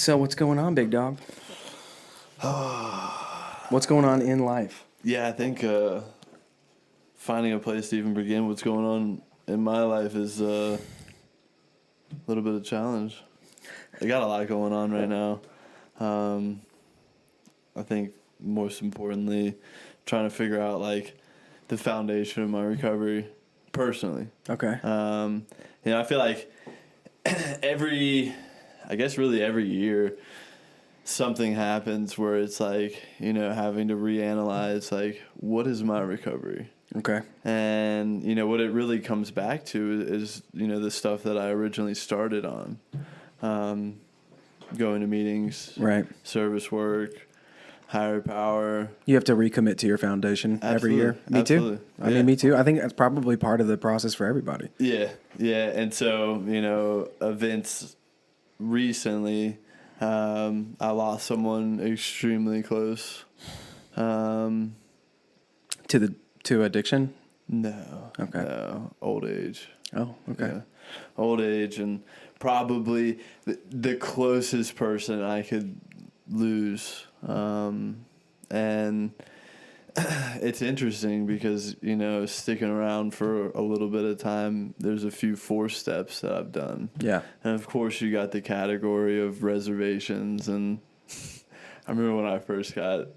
So what's going on, big dog? What's going on in life? Yeah, I think finding a place to even begin what's going on in my life is a little bit of a challenge. I got a lot going on right now. I think most importantly, trying to figure out like the foundation of my recovery personally. Okay. I feel like every year something happens where it's like, having to reanalyze like, what is my recovery? Okay. And, what it really comes back to is, the stuff that I originally started on. Going to meetings, Right. service work, higher power. You have to recommit to your foundation every year. Me Absolutely. too. I mean, me too. I think that's probably part of the process for everybody. Yeah. And so, events recently, I lost someone extremely close. To addiction? No. Okay. No. Old age. Oh, okay. Yeah. Old age, and probably the closest person I could lose. And it's interesting because, sticking around for a little bit of time, there's a few 4 steps that I've done. Yeah. And of course you got the category of reservations. And I remember when I first got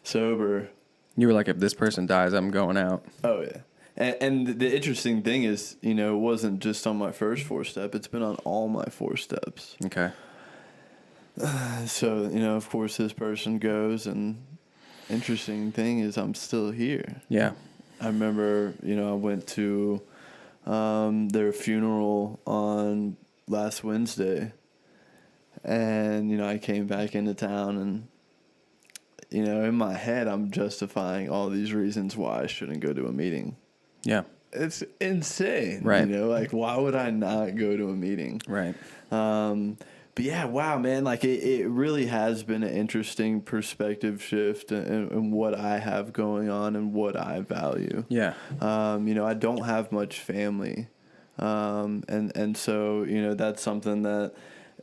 sober. You were like, if this person dies, I'm going out. Oh, yeah. And the interesting thing is, it wasn't just on my first 4 step. It's been on all my 4 steps. Okay. So, of course this person goes, and interesting thing is I'm still here. Yeah. I remember, I went to their funeral on last Wednesday, and, I came back into town, and, in my head, I'm justifying all these reasons why I shouldn't go to a meeting. Yeah. It's insane. Right. Like, why would I not go to a meeting? Right. But yeah, wow, man, like it really has been an interesting perspective shift in what I have going on and what I value. Yeah. I don't have much family. And so, that's something that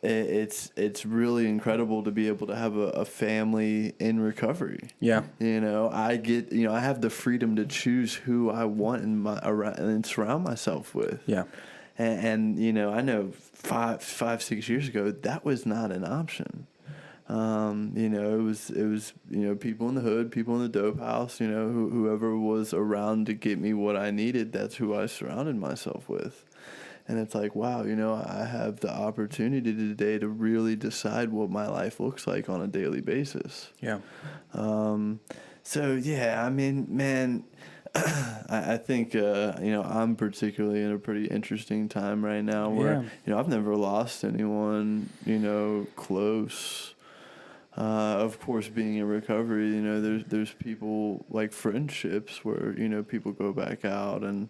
it's really incredible to be able to have a family in recovery. Yeah. I have the freedom to choose who I want and surround myself with. Yeah. And I know 5-6 years ago that was not an option. It was people in the hood, people in the dope house, whoever was around to get me what I needed, that's who I surrounded myself with. And it's like, wow, I have the opportunity today to really decide what my life looks like on a daily basis. Yeah. So yeah, I mean, man, I think, I'm particularly in a pretty interesting time right now where, I've never lost anyone, close. Of course, being in recovery, there's people like friendships where, people go back out and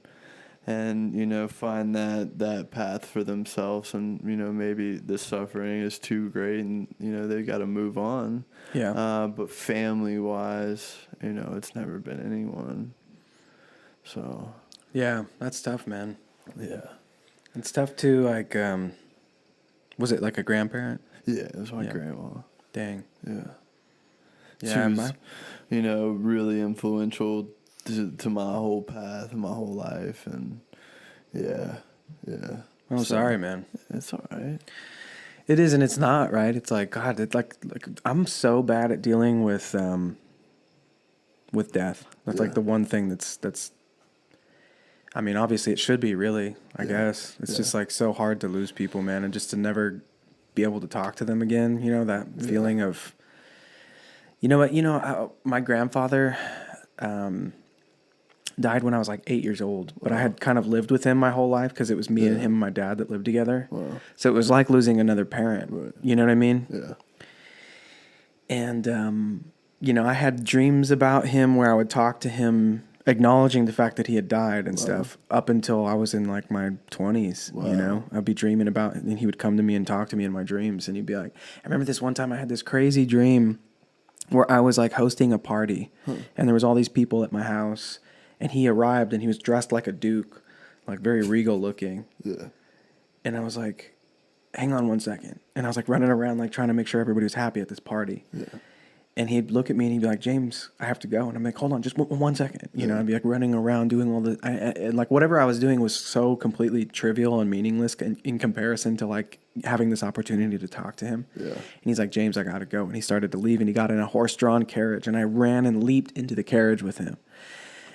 find that path for themselves, and, maybe the suffering is too great and, they got to move on. Yeah. But family-wise, it's never been anyone. So. Yeah, that's tough, man. Yeah. It's tough too, like, was it like a grandparent? Yeah, it was my grandma. Dang. Yeah. Yeah. She was, really influential to my whole path and my whole life, and yeah. I'm sorry, man. It's all right. It is, and it's not, right? It's like, God, it's like I'm so bad at dealing with death. That's like the one thing that's. I mean, obviously, it should be really. I guess it's just like so hard to lose people, man, and just to never be able to talk to them again. That feeling of. You know what? My grandfather. Died when I was like 8 years old, but I had kind of lived with him my whole life because it was me and him and my dad that lived together. Wow. So it was like losing another parent. Right. You know what I mean? Yeah. And, I had dreams about him where I would talk to him, acknowledging the fact that he had died and stuff up until I was in like my 20s. Wow. I'd be dreaming about it, and he would come to me and talk to me in my dreams. And he'd be like, I remember this one time I had this crazy dream where I was like hosting a party and there was all these people at my house. And he arrived, and he was dressed like a duke, like very regal looking. Yeah. And I was like, hang on 1 second. And I was like running around, like trying to make sure everybody was happy at this party. Yeah. And he'd look at me and he'd be like, James, I have to go. And I'm like, hold on, just 1 second. You know, I'd be like running around doing all the, and like whatever I was doing was so completely trivial and meaningless in comparison to like having this opportunity to talk to him. Yeah. And he's like, James, I got to go. And he started to leave and he got in a horse-drawn carriage and I ran and leaped into the carriage with him.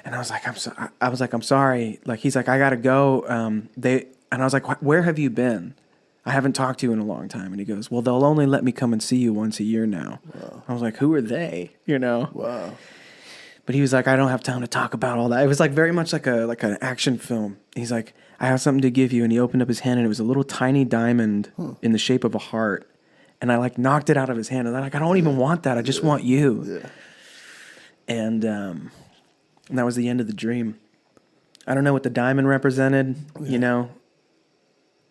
And I was like, I'm sorry. Like, he's like, I got to go. And I was like, where have you been? I haven't talked to you in a long time. And he goes, well, they'll only let me come and see you once a year now. Wow. I was like, who are they? You know? Wow. But he was like, I don't have time to talk about all that. It was like very much like an action film. He's like, I have something to give you. And he opened up his hand and it was a little tiny diamond in the shape of a heart. And I like knocked it out of his hand. And I'm like, I don't even want that. I just want you. Yeah. And that was the end of the dream. I don't know what the diamond represented, you know?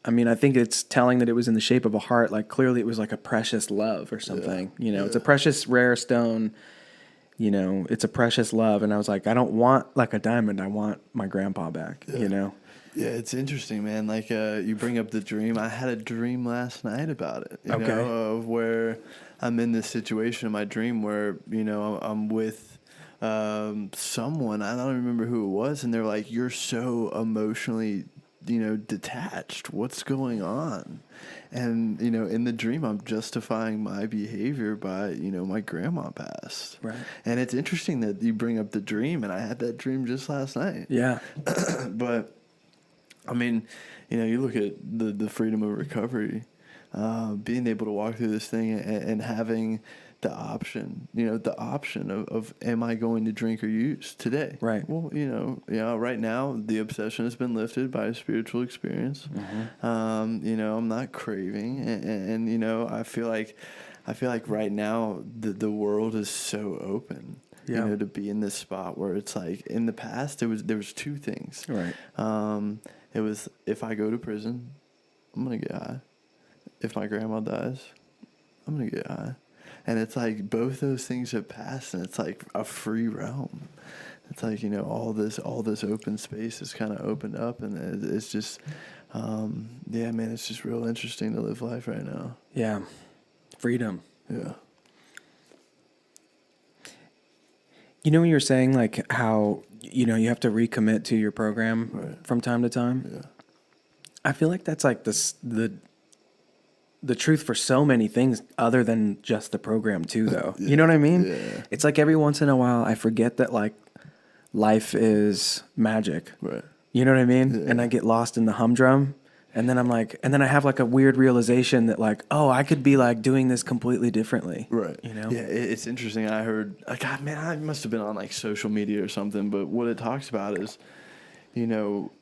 I mean, I think it's telling that it was in the shape of a heart. Like, clearly it was like a precious love or something. You know, it's a precious, rare stone. You know, it's a precious love. And I was like, I don't want like a diamond. I want my grandpa back, you know? Yeah, it's interesting, man. Like, you bring up the dream. I had a dream last night about it, you know, of where I'm in this situation in my dream where, you know, I'm with someone. I don't remember who it was. And they're like, you're so emotionally, you know, detached. What's going on? And, you know, in the dream, I'm justifying my behavior by, you know, my grandma passed. Right. And it's interesting that you bring up the dream, and I had that dream just last night. Yeah. But, I mean, you know, you look at the freedom of recovery, being able to walk through this thing and having the option, you know, of am I going to drink or use today? Right. Well, you know, right now the obsession has been lifted by a spiritual experience. Mm-hmm. You know, I'm not craving, and you know, I feel like right now the world is so open. Yeah. You know, to be in this spot where it's like in the past there was two things. Right. It was, if I go to prison, I'm gonna get high. If my grandma dies, I'm gonna get high. And it's like both those things have passed, and it's like a free realm. It's like, you know, all this open space is kind of opened up, and it's just, yeah, man, it's just real interesting to live life right now. Yeah. Freedom. Yeah. You know, when you were saying like how, you know, you have to recommit to your program from time to time. Yeah. I feel like that's like the truth for so many things other than just the program too, though. You know what I mean? Yeah. It's like every once in a while I forget that like life is magic. Right. You know what I mean? Yeah. And I get lost in the humdrum. And then I'm like, and then I have like a weird realization that like, oh, I could be like doing this completely differently. Right. You know? Yeah, it's interesting. I heard, like, God, man, I must have been on like social media or something, but what it talks about is, you know,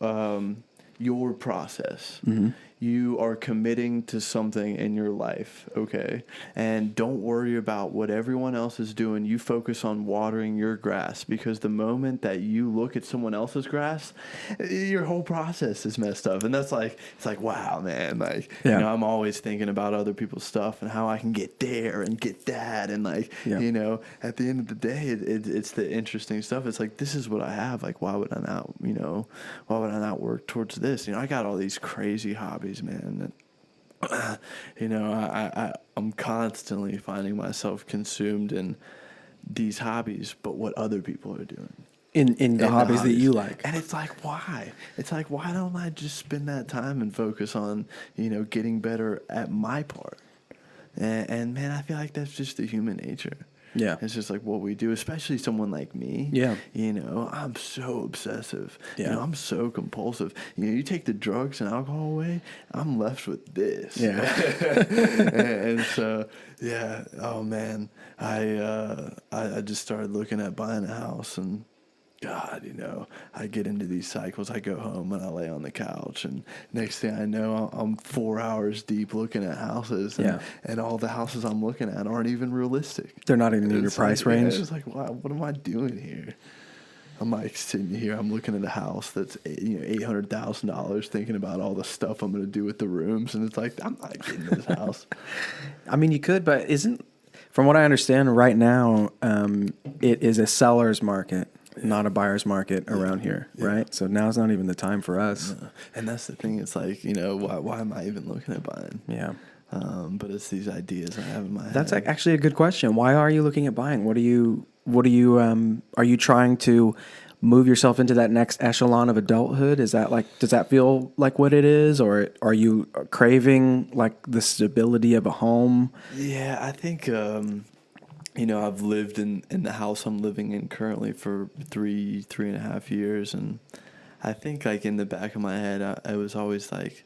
your process. Mm-hmm. You are committing to something in your life, okay? And don't worry about what everyone else is doing. You focus on watering your grass, because the moment that you look at someone else's grass, your whole process is messed up. And that's like, it's like, wow, man. Like, you know, I'm always thinking about other people's stuff and how I can get there and get that. And like, you know, at the end of the day, it's the interesting stuff. It's like, this is what I have. Like, why would I not work towards this? You know, I got all these crazy hobbies, man. And, you know, I'm constantly finding myself consumed in these hobbies, but what other people are doing. In the hobbies that you like. And it's like, why? It's like, why don't I just spend that time and focus on, you know, getting better at my part? And man, I feel like that's just the human nature. Yeah. It's just like what we do, especially someone like me. Yeah. You know, I'm so obsessive. Yeah. You know, I'm so compulsive. You know, you take the drugs and alcohol away, I'm left with this. Yeah. and so, yeah, oh man, I just started looking at buying a house, and God, you know, I get into these cycles. I go home and I lay on the couch, and next thing I know, I'm 4 hours deep looking at houses, and all the houses I'm looking at aren't even realistic. They're not even in your price range. It's like, wow, what am I doing here? I'm like sitting here, I'm looking at a house that's, you know, $800,000, thinking about all the stuff I'm going to do with the rooms, and it's like, I'm not getting this house. I mean, you could, but from what I understand right now, it is a seller's market. not a buyer's market around here, right? So now's not even the time for us. No. And that's the thing. It's like, why am I even looking at buying? Yeah. But it's these ideas I have in my head. That's actually a good question. Why are you looking at buying? Are you trying to move yourself into that next echelon of adulthood? Does that feel like what it is? Or are you craving like the stability of a home? Yeah, I think, I've lived in the house I'm living in currently for 3.5 years. And I think like in the back of my head, I was always like,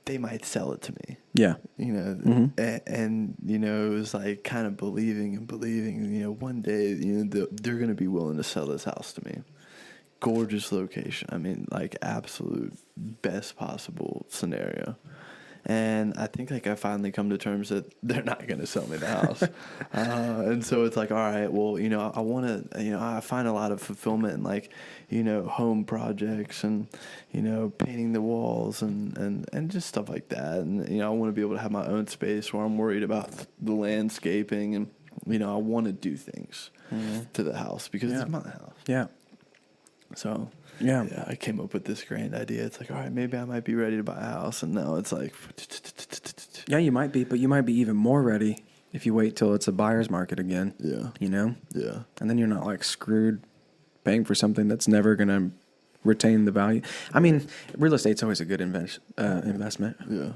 they might sell it to me. Yeah. And it was like kind of believing, one day, they're going to be willing to sell this house to me. Gorgeous location. I mean, like absolute best possible scenario. And I think like I finally come to terms that they're not going to sell me the house. And so it's like, all right, well, I want to, I find a lot of fulfillment in like, home projects and, painting the walls and just stuff like that. And, I want to be able to have my own space where I'm worried about the landscaping and, I want to do things to the house because it's my house. Yeah. So yeah, I came up with this grand idea. It's like, all right, maybe I might be ready to buy a house. And now it's like, yeah, you might be, but you might be even more ready if you wait till it's a buyer's market again. Yeah. Yeah. And then you're not like screwed paying for something that's never going to retain the value. I mean, real estate's always a good investment. Yeah.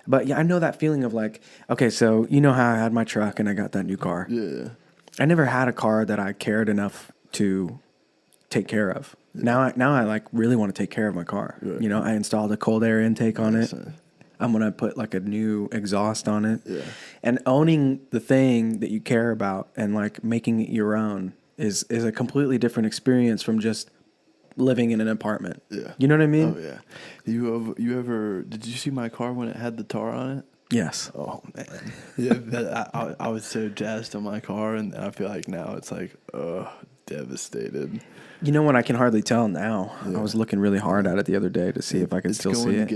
But yeah, I know that feeling of like, okay, so you know how I had my truck and I got that new car. Yeah. I never had a car that I cared enough to take care of. Yeah. Now I like really want to take care of my car. Yeah. I installed a cold air intake on it. I'm going to put like a new exhaust on it. Yeah. And owning the thing that you care about and like making it your own is a completely different experience from just living in an apartment. Yeah. You know what I mean? Oh yeah. Did you see my car when it had the tar on it? Yes. Oh man. Yeah. I was so jazzed on my car, and I feel like now it's like, devastated. You know what? I can hardly tell now. Yeah. I was looking really hard at it the other day to see if I could still see it.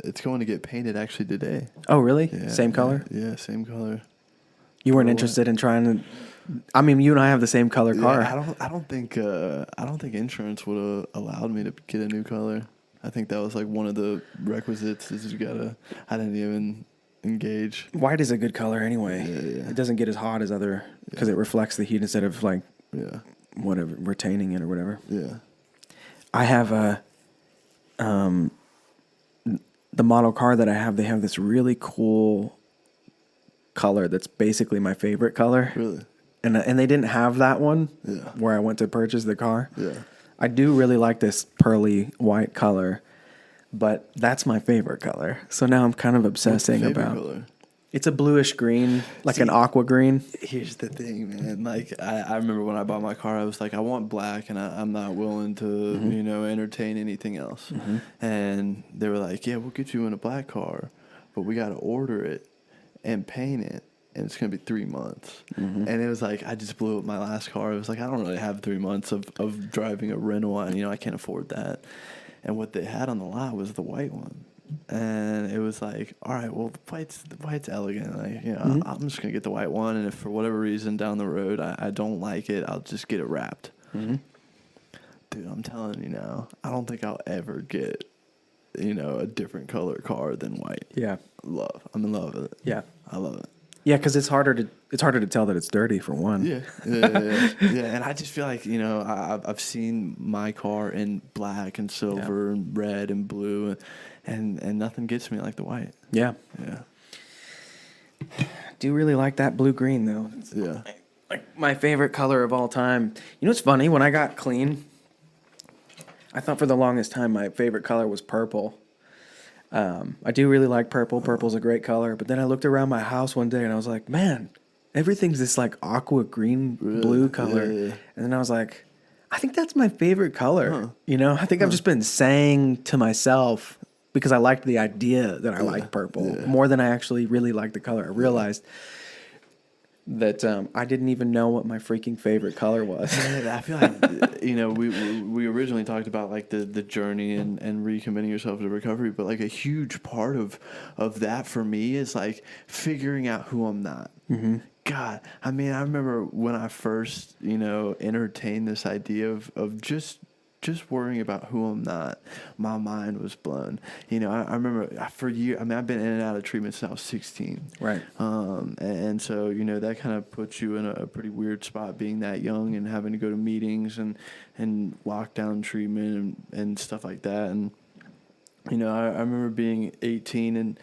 It's going to get painted actually today. Oh really? Yeah, same color? Yeah, same color. You weren't interested in trying to? I mean, you and I have the same color car. I don't think insurance would have allowed me to get a new color. I think that was like one of the requisites. Is I didn't even engage. White is a good color anyway. Yeah. It doesn't get as hot as other because it reflects the heat instead of like whatever retaining it or whatever. Yeah. I have the model car that I have. They have this really cool color that's basically my favorite color. Really? And they didn't have that one where I went to purchase the car. Yeah. I do really like this pearly white color, but that's my favorite color. So now I'm kind of obsessing about color? It's a bluish green, like an aqua green. Here's the thing, man. Like I remember when I bought my car, I was like, I want black, and I'm not willing to, entertain anything else. Mm-hmm. And they were like, yeah, we'll get you in a black car, but we got to order it and paint it. And it's going to be 3 months. Mm-hmm. And it was like, I just blew up my last car. It was like, I don't really have 3 months of driving a rental, and, I can't afford that. And what they had on the lot was the white one. And it was like, all right, well, the white's elegant. Like, I'm just going to get the white one. And if for whatever reason down the road I don't like it, I'll just get it wrapped. Mm-hmm. Dude, I'm telling you now, I don't think I'll ever get, a different color car than white. Yeah. I'm in love with it. Yeah. I love it. Yeah, because it's harder to tell that it's dirty for one. Yeah. And I just feel like I've seen my car in black and silver and red and blue, and nothing gets me like the white. Yeah. I do really like that blue green though. It's like my favorite color of all time. You know what's funny? When I got clean, I thought for the longest time my favorite color was purple. I do really like purple. Purple's a great color. But then I looked around my house one day and I was like, man, everything's this like aqua green blue color. Yeah. And then I was like, I think that's my favorite color. Huh. I think I've just been saying to myself, because I liked the idea that I like purple more than I actually really liked the color. I realized that I didn't even know what my freaking favorite color was. I feel like we originally talked about like the journey and recommitting yourself to recovery, but like a huge part of that for me is like figuring out who I'm not. Mm-hmm. God, I mean, I remember when I first, entertained this idea of just worrying about who I'm not, my mind was blown. I remember for years, I mean, I've been in and out of treatment since I was 16. Right. And so, that kind of puts you in a pretty weird spot being that young and having to go to meetings and lockdown treatment and stuff like that. And, I remember being 18 and,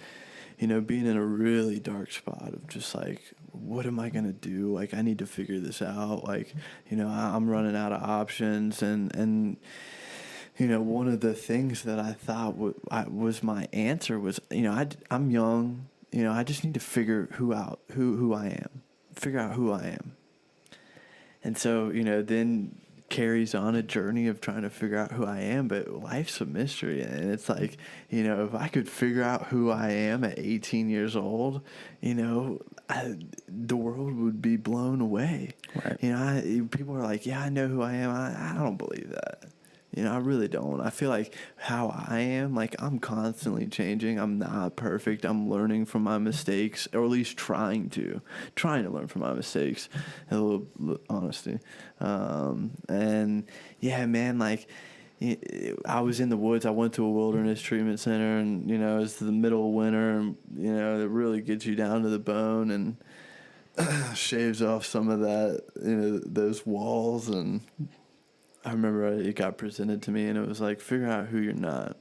being in a really dark spot of just like, what am I going to do? Like, I need to figure this out. Like, I'm running out of options. And one of the things that I thought was my answer was, I'm young, I just need to figure who I am, figure out who I am. And so, then carries on a journey of trying to figure out who I am, but life's a mystery. And it's like, if I could figure out who I am at 18 years old, the world would be blown away. Right. People are like, yeah, I know who I am. I don't believe that. I really don't. I feel like how I am, like I'm constantly changing. I'm not perfect. I'm learning from my mistakes, or at least trying to learn from my mistakes. A little honesty. And yeah, man, like I was in the woods. I went to a wilderness treatment center, and it's the middle of winter, and it really gets you down to the bone and shaves off some of that, those walls. And I remember it got presented to me, and it was like, figure out who you're not.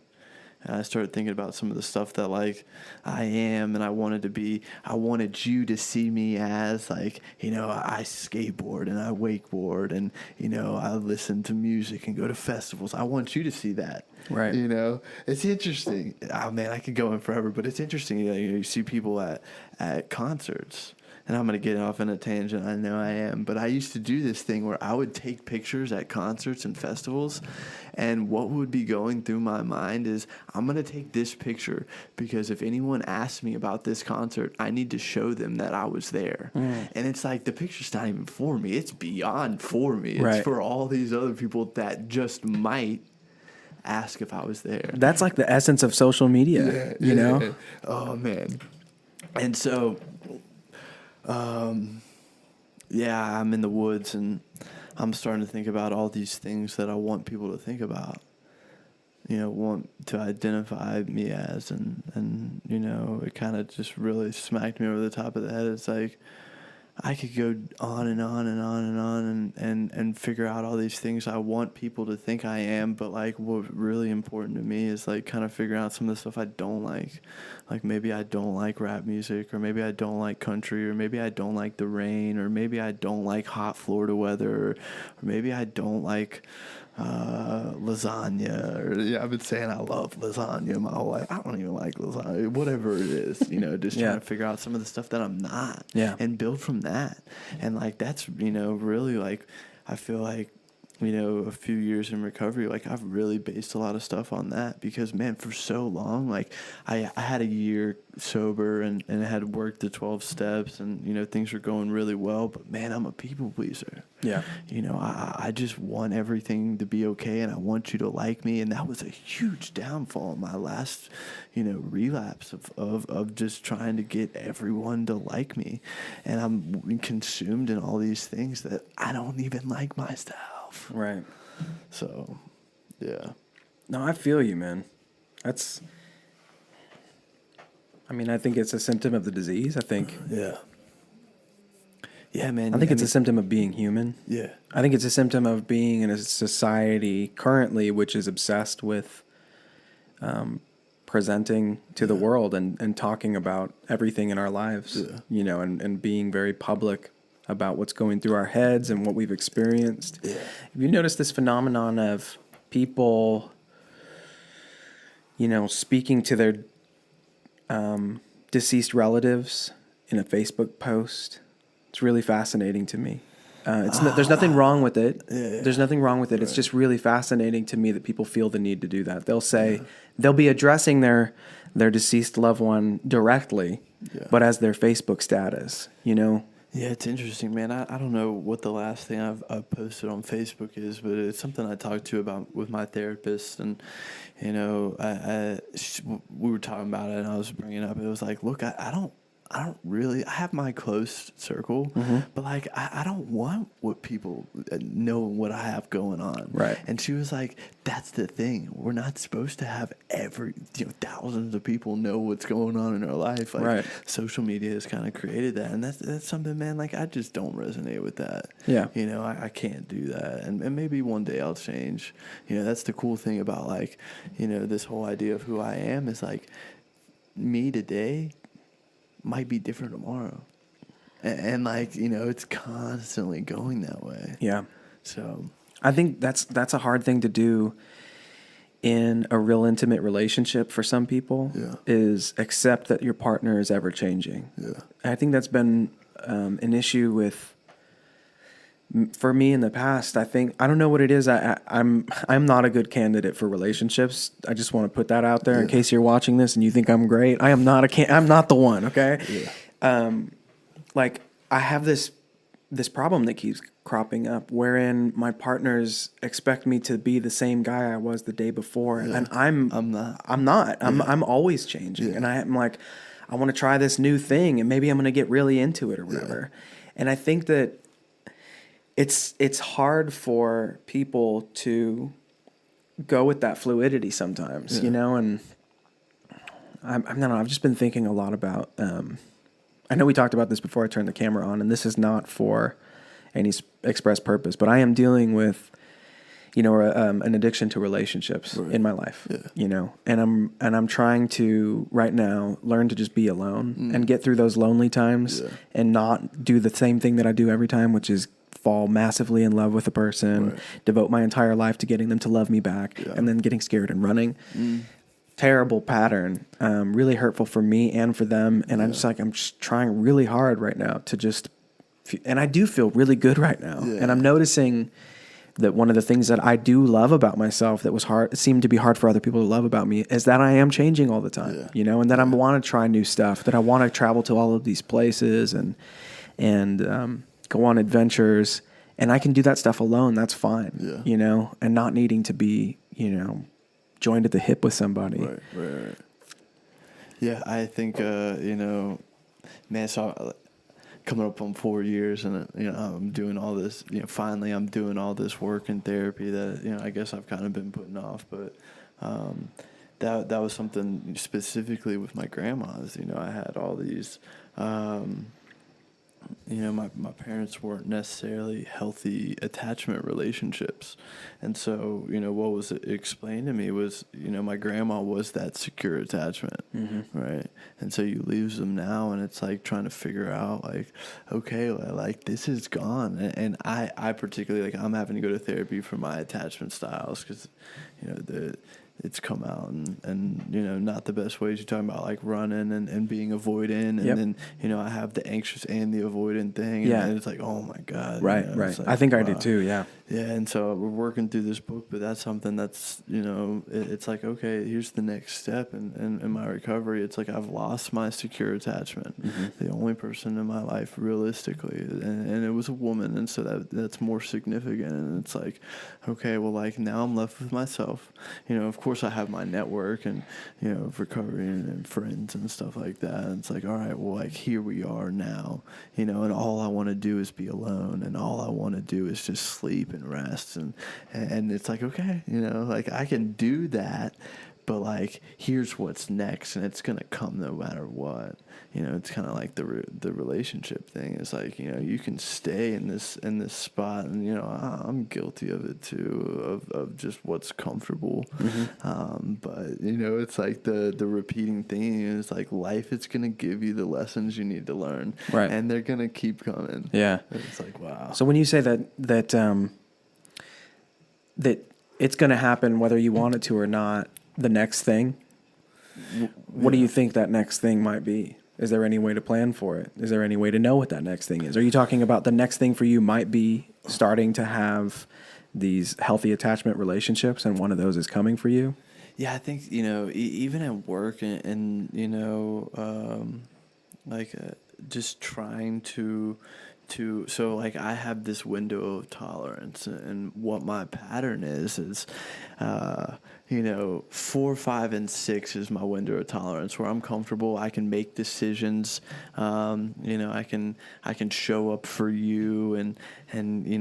And I started thinking about some of the stuff that, like, I am and I wanted to be. I wanted you to see me as, like, I skateboard and I wakeboard and, I listen to music and go to festivals. I want you to see that. Right. It's interesting. Oh, man, I could go in forever, but it's interesting. You see people at concerts. And I'm going to get off on a tangent, I know I am. But I used to do this thing where I would take pictures at concerts and festivals. And what would be going through my mind is, I'm going to take this picture because if anyone asks me about this concert, I need to show them that I was there. And it's like, the picture's not even for me. It's beyond for me. It's for all these other people that just might ask if I was there. That's like the essence of social media, you know? Oh, man. And so... yeah, I'm in the woods and I'm starting to think about all these things that I want people to think about, want to identify me as, and it kind of just really smacked me over the top of the head. It's like, I could go on and on and on and on and figure out all these things I want people to think I am, but like what's really important to me is like kind of figuring out some of the stuff I don't like. Like maybe I don't like rap music, or maybe I don't like country, or maybe I don't like the rain, or maybe I don't like hot Florida weather, or maybe I don't like lasagna. Or I've been saying I love lasagna my whole life. I don't even like lasagna. Whatever it is, just trying to figure out some of the stuff that I'm not, and build from that. And like that's really like I feel like a few years in recovery, like I've really based a lot of stuff on that because, man, for so long, like I had a year sober and I had worked the 12 steps and, things were going really well, but man, I'm a people pleaser. Yeah. I just want everything to be okay and I want you to like me. And that was a huge downfall in my last, relapse of just trying to get everyone to like me. And I'm consumed in all these things that I don't even like myself. Right. So, yeah. No, I feel you, man. I think it's a symptom of the disease. I think. Yeah. Yeah, man. I think it's a symptom of being human. Yeah. I think it's a symptom of being in a society currently which is obsessed with presenting to the world and talking about everything in our lives, and being very public about what's going through our heads and what we've experienced. Yeah. Have you noticed this phenomenon of people, speaking to their deceased relatives in a Facebook post? It's really fascinating to me. There's nothing wrong with it. Yeah. There's nothing wrong with it. Right. It's just really fascinating to me that people feel the need to do that. They'll say they'll be addressing their deceased loved one directly, but as their Facebook status, Yeah, it's interesting, man. I don't know what the last thing I've posted on Facebook is, but it's something I talked to about with my therapist, and we were talking about it, and I was bringing it up. It was like, look, I I have my close circle, but like, I don't want what people know what I have going on. Right. And she was like, that's the thing. We're not supposed to have thousands of people know what's going on in our life. Like, Right. social media has kind of created that. And that's something, man, like, I just don't resonate with that. Yeah. You know, I can't do that. And maybe one day I'll change. You know, that's the cool thing about, like, you know, this whole idea of who I am is like, me today might be different tomorrow. And like, you know, it's constantly going that way. Yeah. So I think that's a hard thing to do in a real intimate relationship for some people. Yeah. Is accept that your partner is ever changing. Yeah. I think that's been an issue for me in the past. I don't know what it is. I'm not a good candidate for relationships. I just want to put that out there in case you're watching this and you think I'm great. I am not I'm not the one. Okay. Yeah. Like, I have this problem that keeps cropping up wherein my partners expect me to be the same guy I was the day before. And I'm not. I'm always changing. And I'm like, I want to try this new thing and maybe I'm going to get really into it or whatever. And I think that it's hard for people to go with that fluidity sometimes, you know, and I don't know, I've just been thinking a lot about, I know we talked about this before I turned the camera on, and this is not for any express purpose, but I am dealing with, you know, an addiction to relationships in my life, you know, and I'm trying to right now learn to just be alone and get through those lonely times and not do the same thing that I do every time, which is fall massively in love with a person, devote my entire life to getting them to love me back, and then getting scared and running. Terrible pattern, really hurtful for me and for them. And I'm just trying really hard right now to just, and I do feel really good right now. And I'm noticing that one of the things that I do love about myself that was hard, seemed to be hard for other people to love about me, is that I am changing all the time, you know, and that I want to try new stuff, that I want to travel to all of these places and go on adventures, and I can do that stuff alone. That's fine, you know, and not needing to be, you know, joined at the hip with somebody. Right. Yeah, I think, you know, man, so coming up on 4 years and, you know, I'm doing all this, you know, finally I'm doing all this work in therapy that, you know, I guess I've kind of been putting off, but that was something specifically with my grandmas. You know, I had all these, you know, my parents weren't necessarily healthy attachment relationships. And so, you know, what was explained to me was, you know, my grandma was that secure attachment, right? And so you lose them now, and it's like trying to figure out, like, okay, like, this is gone. And I particularly, like, I'm having to go to therapy for my attachment styles because, you know, it's come out and you know, not the best ways. You're talking about like running and being avoidant, and then, you know, I have the anxious and the avoidant thing, and it's like, oh my God, right, you know, right. like, I think wow. I did too. Yeah. And so we're working through this book, but that's something that's, you know, it's like, okay, here's the next step in my recovery. It's like, I've lost my secure attachment. The only person in my life realistically, and it was a woman, and so that's more significant. And it's like, okay, well, like, now I'm left with myself. You know, of course I have my network and, you know, recovery and friends and stuff like that. And it's like, all right, well, like, here we are now, you know, and all I want to do is be alone, and all I want to do is just sleep and rest, and it's like, okay, you know, like, I can do that, but like, here's what's next, and it's gonna come no matter what. You know, it's kind of like the relationship thing. It's like, you know, you can stay in this spot, and, you know, I'm guilty of it too, of just what's comfortable. But, you know, it's like the repeating thing is like, life is gonna give you the lessons you need to learn, Right. and they're gonna keep coming. Yeah. It's like, wow. So when you say that it's going to happen whether you want it to or not, the next thing, what do you think that next thing might be? Is there any way to plan for it? Is there any way to know what that next thing is? Are you talking about the next thing for you might be starting to have these healthy attachment relationships, and one of those is coming for you? Yeah, I think, you know, even at work and you know, like, just trying to so like I have this window of tolerance, and what my pattern is 4, 5, and 6 is my window of tolerance where I'm comfortable. I can make decisions. I can show up for you, and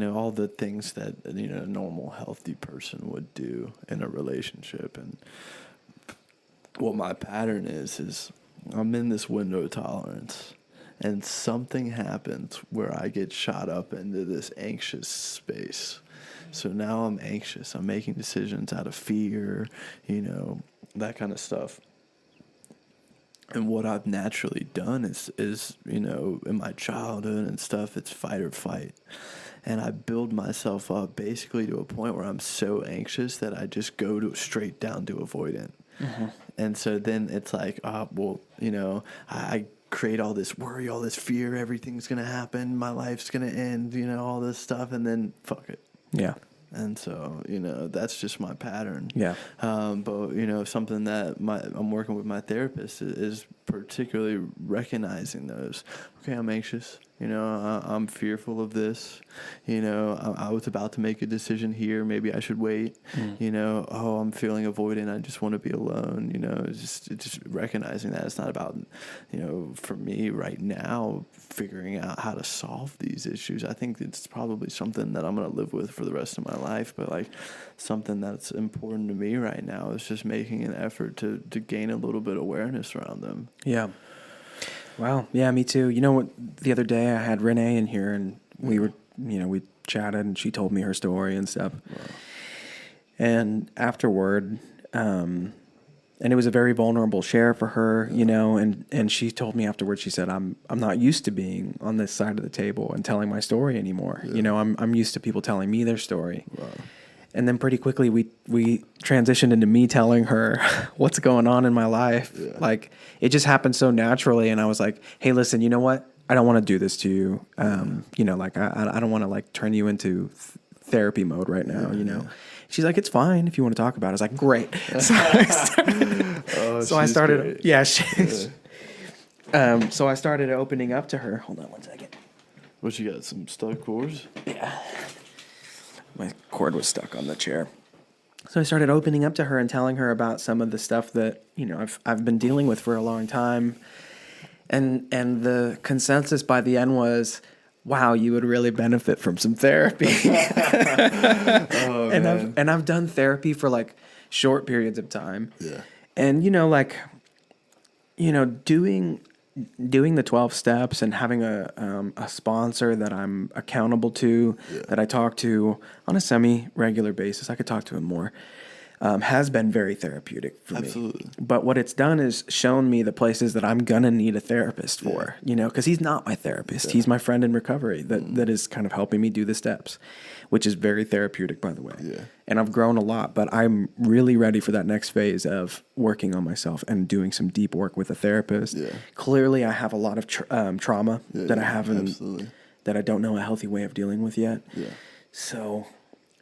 all the things that a normal healthy person would do in a relationship. And what my pattern is I'm in this window of tolerance, and something happens where I get shot up into this anxious space. So now I'm anxious. I'm making decisions out of fear, that kind of stuff. And what I've naturally done is in my childhood and stuff, it's fight or flight. And I build myself up basically to a point where I'm so anxious that I just go straight down to avoidant. Mm-hmm. And so then it's like, I create all this worry, all this fear, everything's going to happen, my life's going to end, all this stuff, and then fuck it. Yeah. And so, that's just my pattern. Yeah. But, something that I'm working with my therapist is particularly recognizing those. Okay, I'm anxious. I'm fearful of this. I was about to make a decision here. Maybe I should wait. I'm feeling avoidant. I just want to be alone. Just recognizing that it's not about, for me right now, figuring out how to solve these issues. I think it's probably something that I'm going to live with for the rest of my life. But like something that's important to me right now is just making an effort to gain a little bit of awareness around them. Yeah. Wow. Yeah, me too. The other day I had Renee in here, and we were, we chatted, and she told me her story and stuff. Wow. And afterward, and it was a very vulnerable share for her, and she told me afterwards, she said, I'm not used to being on this side of the table and telling my story anymore. Yeah. I'm used to people telling me their story. Wow. And then pretty quickly we transitioned into me telling her what's going on in my life. Yeah. Like it just happened so naturally. And I was like, hey, listen, you know what? I don't want to do this to you. I don't want to like turn you into therapy mode right now, Yeah. She's like, it's fine if you want to talk about it. I was like, great. So I started, great. Yeah. So I started opening up to her. Hold on one second. What, you got some stuck cords? Yeah. My cord was stuck on the chair. So I started opening up to her and telling her about some of the stuff that, I've been dealing with for a long time. And the consensus by the end was, wow, you would really benefit from some therapy. And I've done therapy for like short periods of time. Yeah. And doing the 12 steps and having a sponsor that I'm accountable to, that I talk to on a semi-regular basis, I could talk to him more, has been very therapeutic for me. Absolutely. But what it's done is shown me the places that I'm going to need a therapist for, because he's not my therapist. Yeah. He's my friend in recovery that is kind of helping me do the steps, which is very therapeutic, by the way. Yeah. And I've grown a lot, but I'm really ready for that next phase of working on myself and doing some deep work with a therapist. Yeah. Clearly, I have a lot of trauma that I haven't, that I don't know a healthy way of dealing with yet. Yeah. So...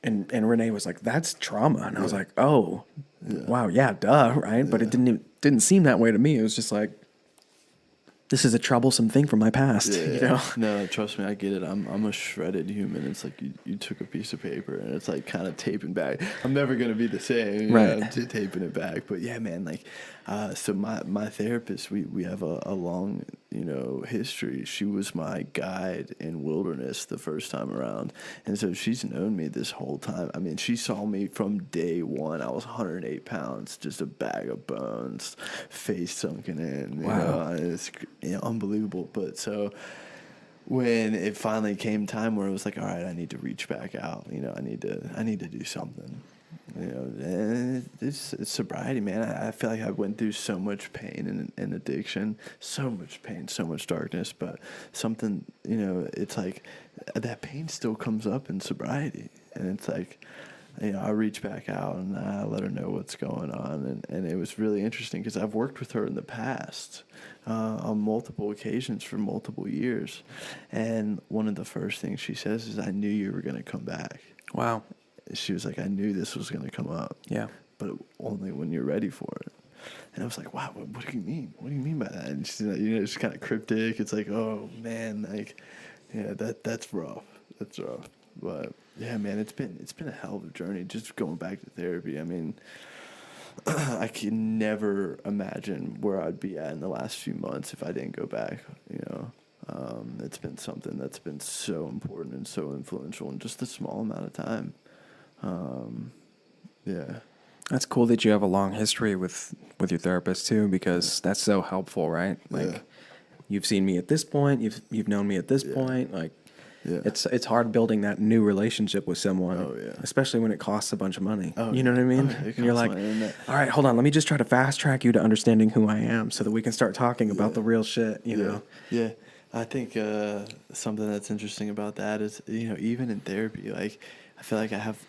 And Renee was like, that's trauma. And I was like, oh, wow, yeah, duh, right? Yeah. But it didn't seem that way to me. It was just like, this is a troublesome thing from my past, No, trust me, I get it. I'm a shredded human. It's like you took a piece of paper and it's like kind of taping back. I'm never going to be the same, right? I'm taping it back. But yeah, man, like, so my therapist, we have a long, history. She was my guide in wilderness the first time around. And so she's known me this whole time. I mean, she saw me from day one. I was 108 pounds, just a bag of bones, face sunken in. Wow. It's unbelievable. But so when it finally came time where it was like, all right, I need to reach back out, I need to do something, and it's sobriety, man. I feel like I went through so much pain and addiction, so much pain, so much darkness, but something, it's like that pain still comes up in sobriety, and it's like, I reach back out and I let her know what's going on. And it was really interesting because I've worked with her in the past on multiple occasions for multiple years. And one of the first things she says is, I knew you were going to come back. Wow. She was like, I knew this was going to come up. Yeah. But only when you're ready for it. And I was like, wow, what do you mean? What do you mean by that? And she's, it's kind of cryptic. It's like, oh, man, like... Yeah, that's rough. That's rough. But yeah, man, it's been a hell of a journey just going back to therapy. I mean, I can never imagine where I'd be at in the last few months if I didn't go back, you know. It's been something that's been so important and so influential in just a small amount of time. Yeah. That's cool that you have a long history with your therapist too, because that's so helpful, right? Like, you've seen me at this point, you've known me at this point. Like, it's hard building that new relationship with someone, especially when it costs a bunch of money. You know what I mean? And you're like, all right, hold on, let me just try to fast track you to understanding who I am, so that we can start talking about the real shit. You know? Yeah. I think something that's interesting about that is, you know, even in therapy, like, I feel like I have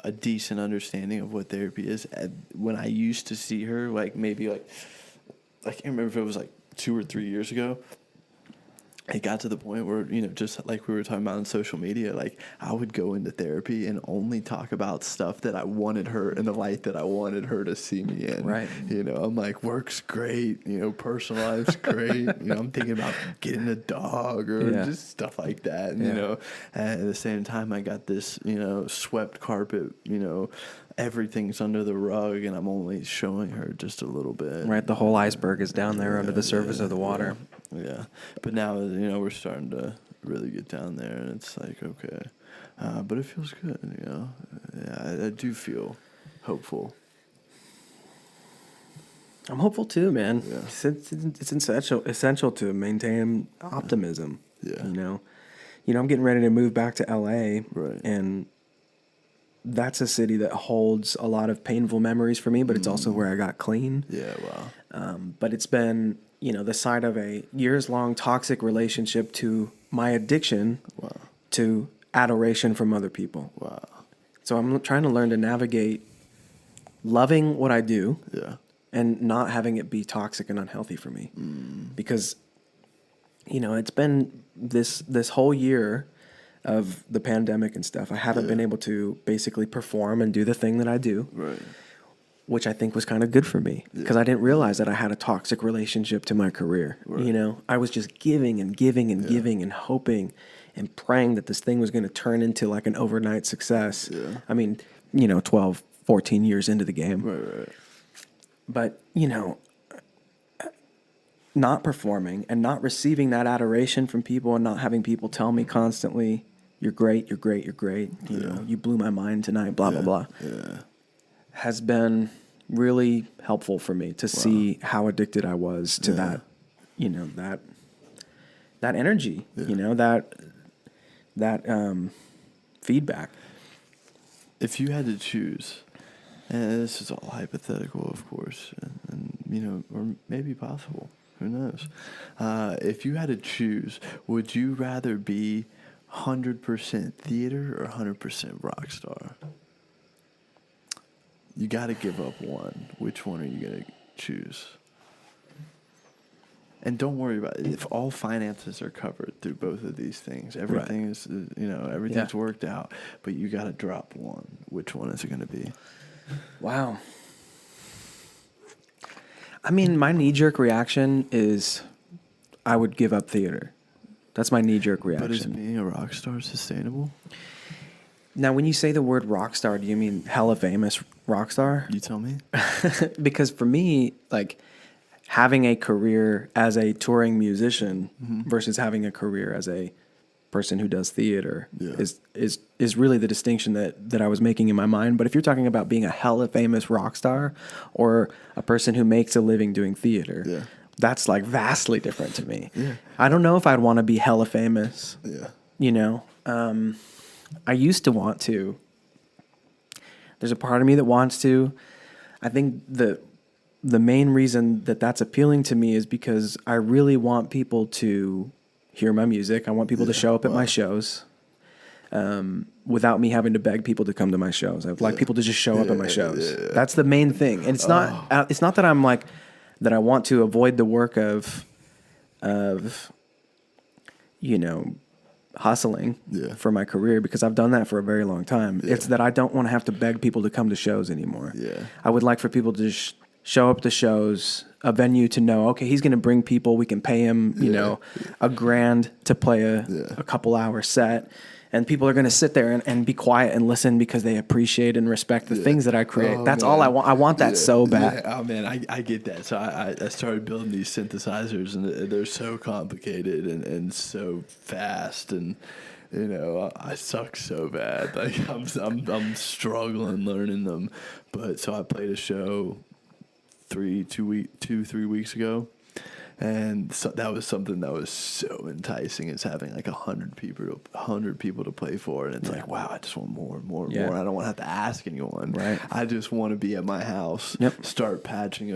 a decent understanding of what therapy is. When I used to see her, like, maybe, like, I can't remember if it was, like, 2 or 3 years ago, it got to the point where, you know, just like we were talking about on social media, like, I would go into therapy and only talk about stuff that I wanted her in the light that I wanted her to see me in. Right. You know, I'm like, work's great, you know, personal life's great. You know, I'm thinking about getting a dog or just stuff like that. You know, and at the same time, I got this, you know, swept carpet, you know, everything's under the rug, and I'm only showing her just a little bit. Right, the whole iceberg is down there under the surface of the water. Yeah, but now, you know, we're starting to really get down there, and it's like, okay, but it feels good, you know. Yeah, I do feel hopeful. I'm hopeful too, man. Yeah. It's essential to maintain optimism. Yeah, you know, I'm getting ready to move back to LA, right, and that's a city that holds a lot of painful memories for me, but it's also where I got clean. Yeah, wow. But it's been, you know, the side of a years-long toxic relationship to my addiction, to adoration from other people. Wow. So I'm trying to learn to navigate loving what I do, and not having it be toxic and unhealthy for me. Because, you know, it's been this whole year of the pandemic and stuff, I haven't been able to basically perform and do the thing that I do, which I think was kind of good for me, because I didn't realize that I had a toxic relationship to my career. You know, I was just giving and giving and giving and hoping and praying that this thing was going to turn into like an overnight success. I mean, you know, 12, 14 years into the game. Right. But, you know, not performing and not receiving that adoration from people, and not having people tell me constantly, you're great, you're great, you're great. You know, you blew my mind tonight, blah, blah, blah. Has been really helpful for me to see how addicted I was to that, you know, that energy, you know, that feedback. If you had to choose, and this is all hypothetical, of course, and you know, or maybe possible, who knows? If you had to choose, would you rather be 100% theater or 100% rock star? You got to give up one. Which one are you going to choose? And don't worry about it. If all finances are covered through both of these things, everything is, you know, everything's worked out, but you got to drop one. Which one is it going to be? Wow. I mean, my knee-jerk reaction is I would give up theater. That's my knee-jerk reaction. But is being a rock star sustainable? Now, when you say the word rock star, do you mean hella famous rock star? You tell me. Because for me, like, having a career as a touring musician versus having a career as a person who does theater is really the distinction that I was making in my mind. But if you're talking about being a hella famous rock star or a person who makes a living doing theater, that's like vastly different to me. I don't know if I'd want to be hella famous. You know, I used to want to. There's a part of me that wants to. I think the main reason that that's appealing to me is because I really want people to hear my music. I want people to show up at my shows without me having to beg people to come to my shows. I'd like people to just show up at my shows. That's the main thing. And it's not that I'm like, that I want to avoid the work of you know, hustling for my career, because I've done that for a very long time. It's that I don't want to have to beg people to come to shows anymore. I would like for people to just show up to shows a venue to know, okay, he's going to bring people. We can pay him, you know, $1,000 to play a couple hour set. And people are going to sit there and be quiet and listen because they appreciate and respect the things that I create. That's all I want. I want that so bad. Yeah. Oh, man, I get that. So I started building these synthesizers, and they're so complicated and so fast. And, you know, I suck so bad. Like, I'm struggling learning them. But so I played a show 3 weeks ago. And so that was something that was so enticing. It's having like 100 people to play for, and it's like, wow, I just want more and more and more. I don't want to have to ask anyone. Right. I just want to be at my house, start patching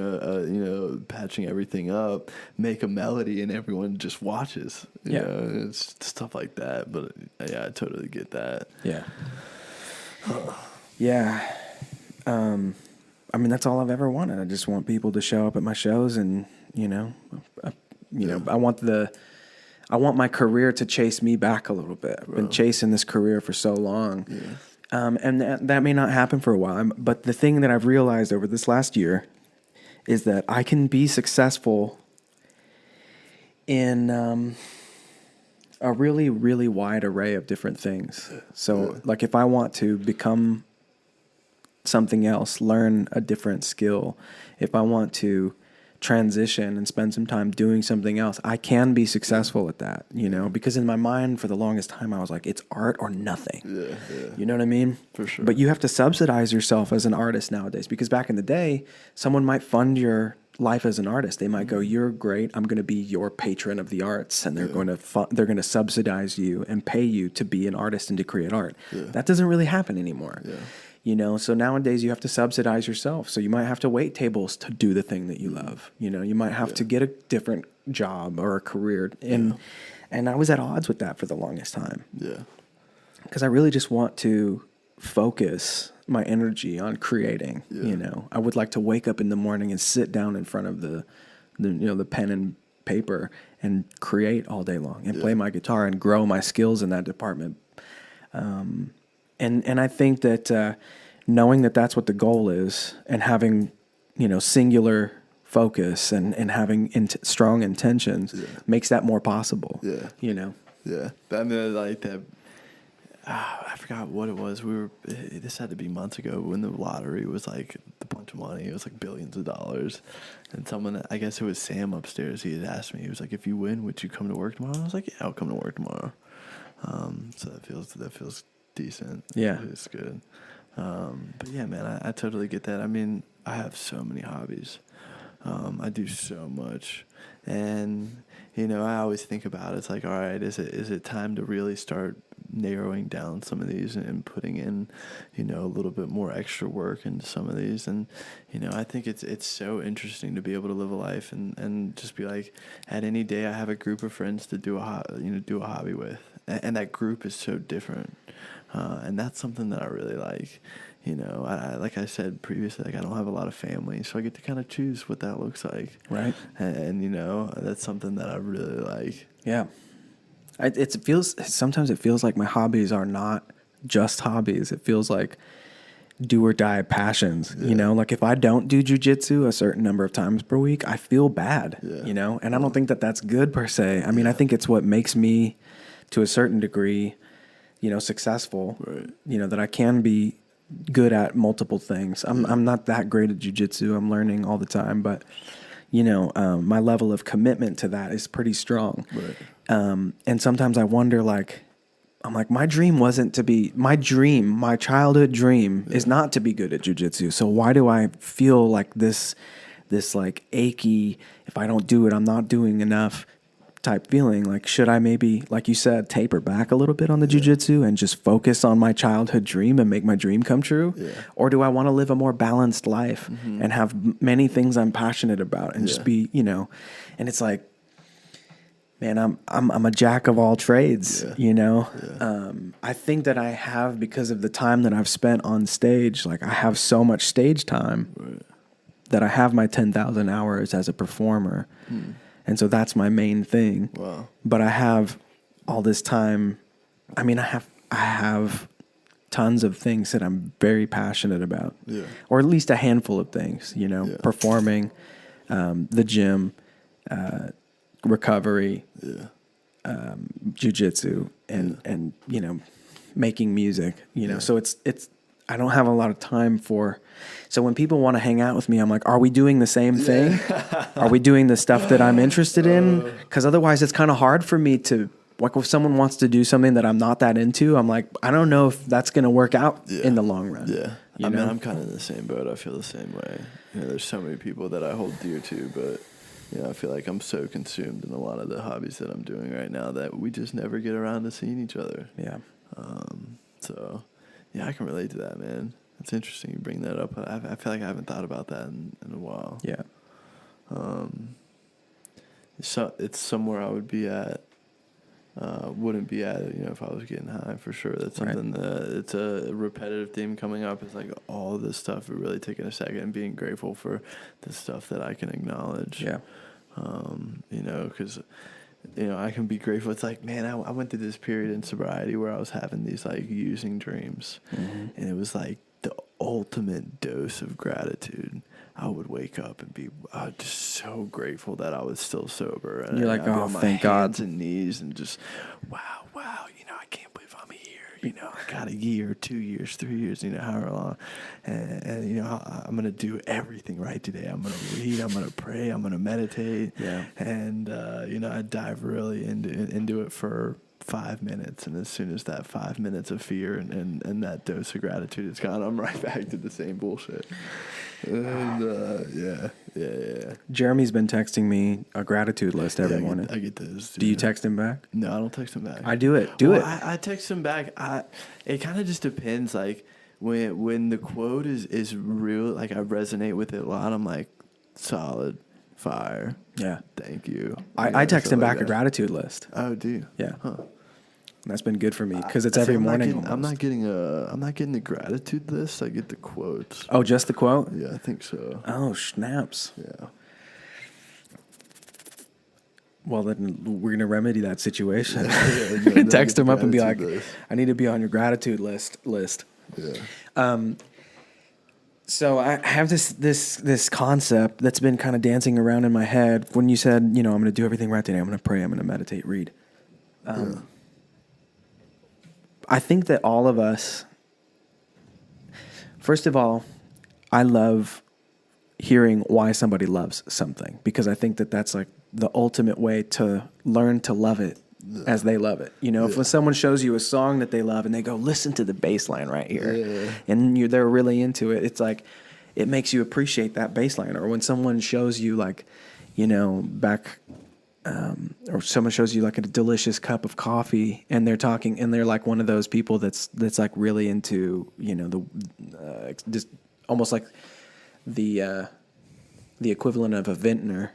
patching everything up, make a melody, and everyone just watches. You know, it's stuff like that. But yeah, I totally get that. Yeah. Yeah. I mean, that's all I've ever wanted. I just want people to show up at my shows and, you know, I want my career to chase me back a little bit. I've been chasing this career for so long. Yeah. And that may not happen for a while. But the thing that I've realized over this last year is that I can be successful in a really, really wide array of different things. So, like, if I want to become something else, learn a different skill, if I want to transition and spend some time doing something else, I can be successful at that, you know, because in my mind for the longest time I was like, it's art or nothing. You know what I mean? For sure. But you have to subsidize yourself as an artist nowadays, because back in the day, someone might fund your life as an artist. They might go, you're great, I'm going to be your patron of the arts, and they're going to subsidize you and pay you to be an artist and to create art. That doesn't really happen anymore. You know, so nowadays you have to subsidize yourself. So you might have to wait tables to do the thing that you love. You know, you might have to get a different job or a career. And I was at odds with that for the longest time. Yeah. Because I really just want to focus my energy on creating. You know, I would like to wake up in the morning and sit down in front of the pen and paper and create all day long and play my guitar and grow my skills in that department. And I think that knowing that that's what the goal is, and having, you know, singular focus and having strong intentions makes that more possible. You know. I mean, like that. I forgot what it was. This had to be months ago when the lottery was like a bunch of money. It was like billions of dollars. And someone, I guess it was Sam upstairs, he had asked me, he was like, if you win, would you come to work tomorrow? I was like, yeah, I'll come to work tomorrow. So that feels decent. Yeah. It's good. But yeah, man, I totally get that. I mean, I have so many hobbies. I do so much. And, you know, I always think about it. It's like, all right, is it time to really start narrowing down some of these and putting in, you know, a little bit more extra work into some of these? And, you know, I think it's so interesting to be able to live a life and just be like, at any day I have a group of friends to do a hobby with. And that group is so different. And that's something that I really like. You know, I like I said previously, like, I don't have a lot of family, so I get to kind of choose what that looks like. Right. And you know, that's something that I really like. Yeah. Sometimes it feels like my hobbies are not just hobbies. It feels like do or die passions. You know, like if I don't do jujitsu a certain number of times per week, I feel bad, you know, and I don't think that that's good per se. I mean, I think it's what makes me, to a certain degree, you know, successful. Right. You know, that I can be good at multiple things. I'm not that great at jujitsu. I'm learning all the time, but you know, my level of commitment to that is pretty strong. Right. And sometimes I wonder, like, I'm like, my childhood dream is not to be good at jujitsu. So why do I feel like this like achy, if I don't do it, I'm not doing enough type feeling? Like, should I maybe, like you said, taper back a little bit on the jujitsu and just focus on my childhood dream and make my dream come true? Yeah. Or do I want to live a more balanced life and have many things I'm passionate about and just be, you know? And it's like, man, I'm a jack of all trades, you know? Yeah. I think that I have, because of the time that I've spent on stage, like I have so much stage time that I have my 10,000 hours as a performer. And so that's my main thing. Wow. But I have all this time. I mean, I have tons of things that I'm very passionate about. Yeah. Or at least a handful of things, you know, performing, the gym, recovery, jujitsu, and making music. So it's I don't have a lot of time for. So when people want to hang out with me, I'm like, are we doing the same thing? Are we doing the stuff that I'm interested in? Because otherwise, it's kind of hard for me to. Like if someone wants to do something that I'm not that into, I'm like, I don't know if that's going to work out in the long run. Yeah. I mean, I'm kind of in the same boat. I feel the same way. There's so many people that I hold dear to, but I feel like I'm so consumed in a lot of the hobbies that I'm doing right now that we just never get around to seeing each other. Yeah. So, I can relate to that, man. It's interesting you bring that up. I feel like I haven't thought about that in a while. Yeah. So it's somewhere I would be at. Wouldn't be at it, if I was getting high, for sure. That's something that it's a repetitive theme coming up. It's like all this stuff, but really taking a second and being grateful for the stuff that I can acknowledge. Yeah. Because, I can be grateful. It's like, man, I went through this period in sobriety where I was having these like using dreams, and it was like the ultimate dose of gratitude. I would wake up and be just so grateful that I was still sober. And you're like, I'd be oh, on my thank God. Hands and knees and just, wow, I can't believe I'm here. I got a year, 2 years, 3 years, however long. And I'm going to do everything right today. I'm going to read, I'm going to pray, I'm going to meditate. Yeah. And, I dive really into it for 5 minutes, and as soon as that 5 minutes of fear and that dose of gratitude is gone, I'm right back to the same bullshit. And Jeremy's been texting me a gratitude list every morning. I get those. Do you text him back? No, I don't text him back. I do it. Do it. I text him back. It kind of just depends. Like when the quote is real, like I resonate with it a lot. I'm like, solid, fire. Yeah. Thank you. I text him back a gratitude list. Oh, do you? Yeah. Huh. That's been good for me because it's See, every I'm not morning. getting- I'm not getting the gratitude list. I get the quotes. Oh, just the quote? Yeah, I think so. Oh, snaps. Yeah. Well, then we're going to remedy that situation. No, Text get him the up and be like, gratitude list. I need to be on your gratitude list. Yeah. So I have this concept that's been kind of dancing around in my head. When you said, I'm going to do everything right today, I'm going to pray, I'm going to meditate, read. I think that all of us, first of all, I love hearing why somebody loves something because I think that that's like the ultimate way to learn to love it as they love it. If when someone shows you a song that they love and they go, listen to the bass line right here, and they're really into it, it's like, it makes you appreciate that bass line. Or when someone shows you like, or someone shows you like a delicious cup of coffee and they're talking and they're like one of those people that's like really into, just almost like the equivalent of a vintner,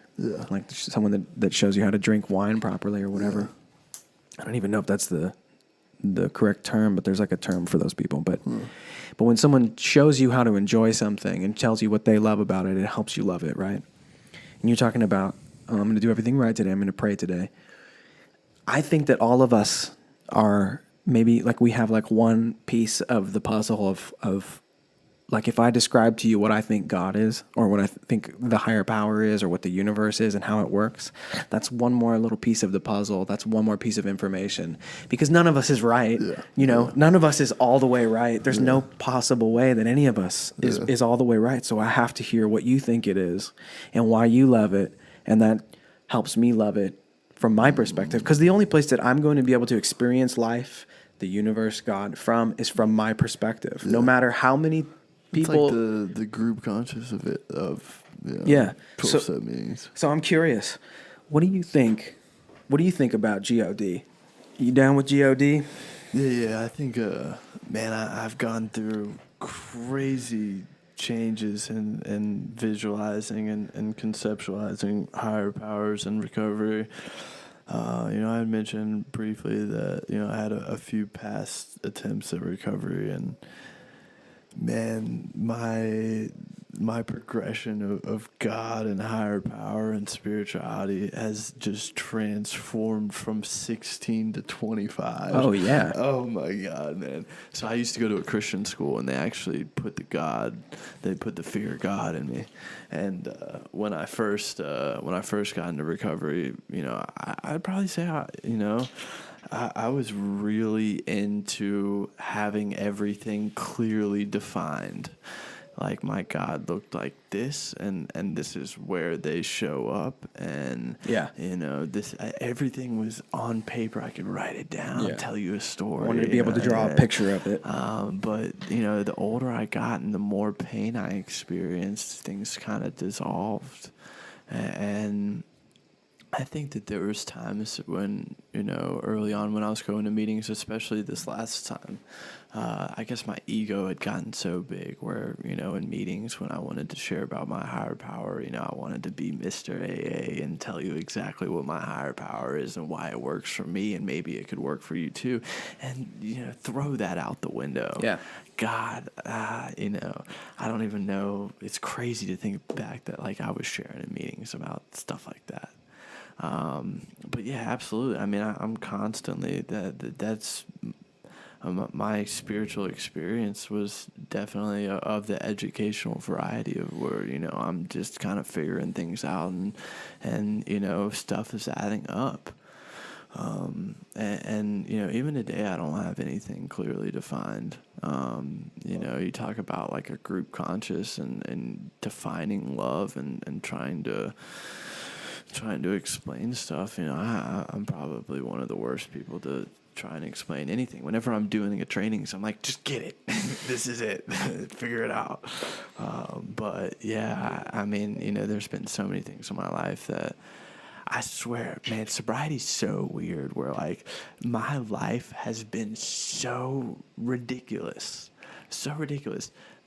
like someone that shows you how to drink wine properly or whatever. I don't even know if that's the correct term, but there's like a term for those people. But when someone shows you how to enjoy something and tells you what they love about it, it helps you love it, right? And you're talking about, I'm going to do everything right today. I'm going to pray today. I think that all of us are maybe like we have like one piece of the puzzle of like if I describe to you what I think God is or what I think the higher power is or what the universe is and how it works, that's one more little piece of the puzzle. That's one more piece of information because none of us is right. None of us is all the way right. There's no possible way that any of us is all the way right. So I have to hear what you think it is and why you love it. And that helps me love it from my perspective. Because the only place that I'm going to be able to experience life, the universe, God, is from my perspective. No matter how many people... It's like the group conscious of it, 12-step meetings. So I'm curious. What do you think? What do you think about GOD? You down with GOD? Yeah. I think, I've gone through crazy changes in visualizing and conceptualizing higher powers and recovery. I had mentioned briefly that, I had a few past attempts at recovery and man, my progression of God and higher power and spirituality has just transformed from 16 to 25. Oh, yeah. Oh my God, man. So I used to go to a Christian school, and they actually put the fear of God in me. And when I first got into recovery, I'd probably say, I was really into having everything clearly defined. Like, my God looked like this, and this is where they show up, and everything was on paper. I could write it down, tell you a story. I wanted to be able to draw a picture of it. But the older I got and the more pain I experienced, things kind of dissolved, and I think that there was times when, early on when I was going to meetings, especially this last time, I guess my ego had gotten so big where, in meetings when I wanted to share about my higher power, I wanted to be Mr. AA and tell you exactly what my higher power is and why it works for me, and maybe it could work for you too. And, throw that out the window. Yeah. God, I don't even know. It's crazy to think back that, like, I was sharing in meetings about stuff like that. But yeah, absolutely. I mean, I'm constantly that's my spiritual experience was definitely of the educational variety of where, I'm just kind of figuring things out, and stuff is adding up. And even today, I don't have anything clearly defined. You talk about like a group conscious and defining love and trying to explain stuff. I'm probably one of the worst people to try and explain anything. Whenever I'm doing a training, so I'm like, just get it. This is it. Figure it out. But yeah, I mean, there's been so many things in my life that I swear, man, sobriety's so weird where, like, my life has been so ridiculous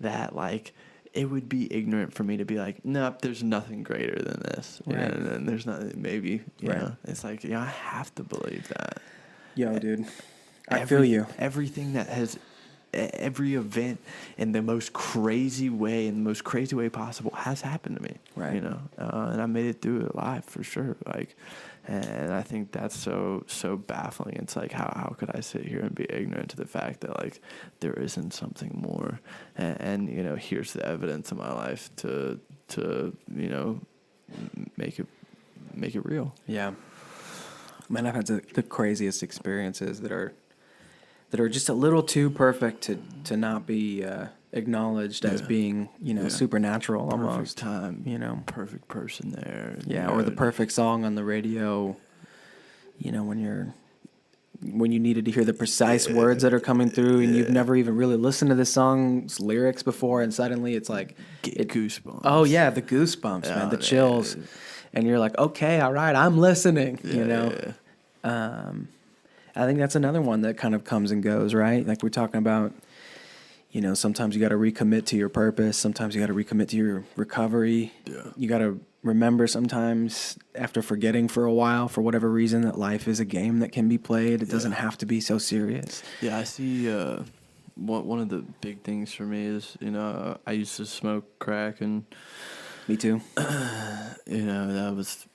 that, like, it would be ignorant for me to be like, nope, there's nothing greater than this. Right. And there's nothing, maybe, you know. It's like, I have to believe that. Yo, dude, I feel you. Everything that has, every event in the most crazy way possible has happened to me. Right. And I made it through it alive for sure. Like, and I think that's so baffling. It's like, how could I sit here and be ignorant to the fact that, like, there isn't something more? And here's the evidence in my life to make it real. Yeah. Man, I've had the craziest experiences that are just a little too perfect to not be acknowledged as being, supernatural almost. Perfect time, perfect person there. Yeah, or the perfect song on the radio, when you needed to hear the precise words that are coming through, and you've never even really listened to this song's lyrics before, and suddenly it's like... goosebumps. Oh, yeah, the goosebumps, man, the chills. And you're like, okay, all right, I'm listening, I think that's another one that kind of comes and goes, right? Like we're talking about, sometimes you got to recommit to your purpose. Sometimes you got to recommit to your recovery. Yeah. You got to remember sometimes after forgetting for a while, for whatever reason, that life is a game that can be played. It doesn't have to be so serious. Yeah, I see one of the big things for me is, I used to smoke crack, and... Me too. That was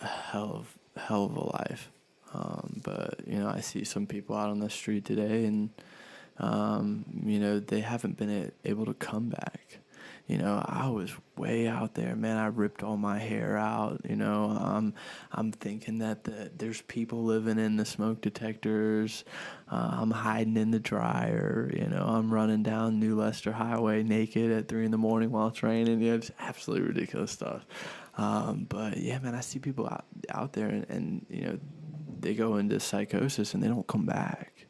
a hell of a life. But, I see some people out on the street today, and, they haven't been able to come back. I was way out there, man. I ripped all my hair out. I'm thinking that there's people living in the smoke detectors. I'm hiding in the dryer. I'm running down New Leicester Highway naked at 3 a.m. while it's raining. It's absolutely ridiculous stuff. But yeah, man, I see people out there, and they go into psychosis and they don't come back.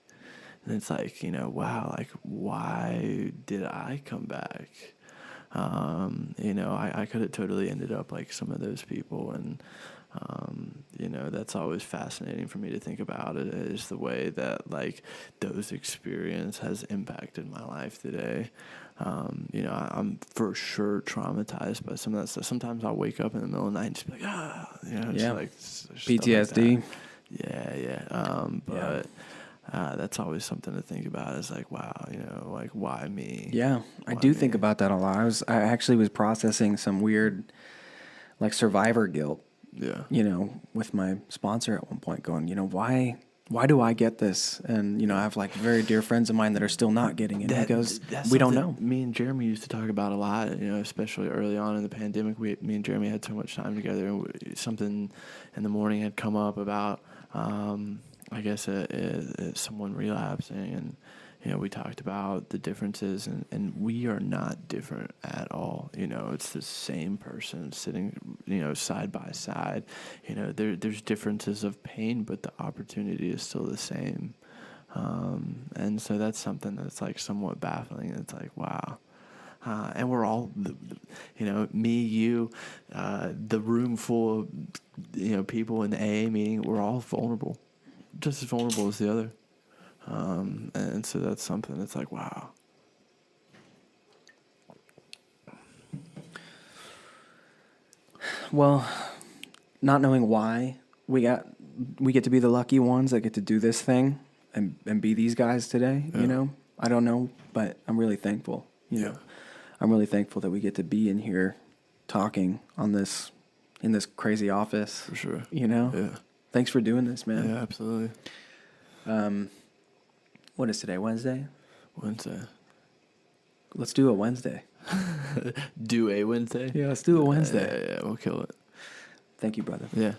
And it's like, wow, like, why did I come back? I could have totally ended up like some of those people. And, that's always fascinating for me to think about it, is the way that, like, those experience has impacted my life today. I'm for sure traumatized by some of that stuff. Sometimes I'll wake up in the middle of the night and just be like, just like PTSD. Like yeah. But that's always something to think about. Is like, wow, like, why me? Yeah, I Why do me? think about that a lot. I actually was processing some weird, like, survivor guilt, Yeah. with my sponsor at one point, going, why do I get this? And, I have like very dear friends of mine that are still not getting it because that's we don't know. something Me and Jeremy used to talk about a lot, especially early on in the pandemic. Me and Jeremy had so much time together, and something in the morning had come up about, I guess, someone relapsing, and we talked about the differences, and we are not different at all. It's the same person sitting, side by side. There's differences of pain, but the opportunity is still the same. And so that's something that's like somewhat baffling. It's like, wow. And we're all, me, you, the room full of, people in the AA meeting, we're all vulnerable, just as vulnerable as the other. And so that's something that's like, wow. Well, not knowing why we get to be the lucky ones that get to do this thing and be these guys today, I don't know, but I'm really thankful, Yeah. I'm really thankful that we get to be in here talking in this crazy office. For sure. Yeah. Thanks for doing this, man. Yeah, absolutely. What is today? Wednesday? Wednesday. Let's do a Wednesday. Do a Wednesday? Yeah, let's do a Wednesday. Yeah, we'll kill it. Thank you, brother. Yeah.